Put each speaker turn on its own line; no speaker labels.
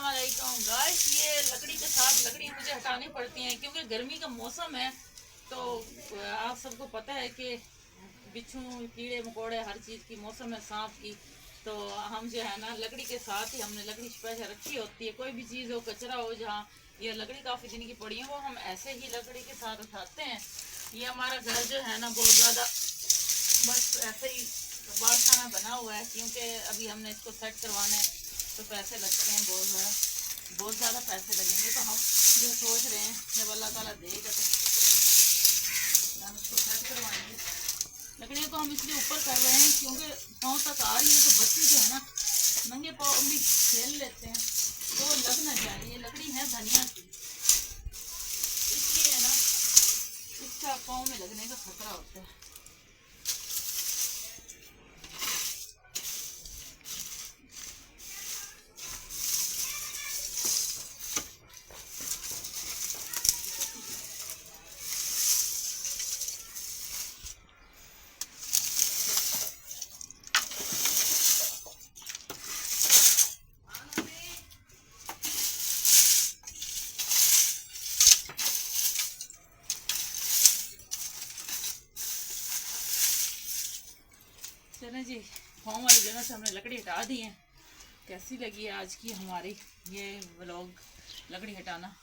अस्सलाम वालेकुम गाइस। ये लकड़ी के साथ लकड़ी मुझे हटानी पड़ती हैं क्योंकि गर्मी का मौसम है। तो आप सबको पता है कि बिच्छू कीड़े मकोड़े हर चीज़ की मौसम है, सांप की। तो हम जो है ना लकड़ी के साथ ही हमने लकड़ी स्पेशल रखी होती है। कोई भी चीज़ हो, कचरा हो, जहाँ ये लकड़ी काफ़ी दिन की पड़ी है वो हम ऐसे ही लकड़ी के साथ उठाते हैं। ये हमारा घर जो है ना बहुत ज़्यादा बस ऐसे ही बारखाना बना हुआ है क्योंकि अभी हमने इसको सेट करवाना है तो पैसे लगते हैं बहुत ज़्यादा पैसे लगेंगे। तो हम जो सोच रहे हैं जब अल्लाह ताला देगा तो हम इसको सेट करवाएंगे। लकड़ियों को हम इसलिए ऊपर कर रहे हैं क्योंकि पाँव तक आ रही है तो बच्चे जो है ना नंगे पाँव भी खेल लेते हैं तो वो लग ना जाए। ये लकड़ी है धनिया की, इसलिए है ना इसका पाँव में लगने का खतरा होता है। चलें जी, फॉर्म वाली जगह से हमने लकड़ी हटा दी है। कैसी लगी आज की हमारी ये व्लॉग लकड़ी हटाना?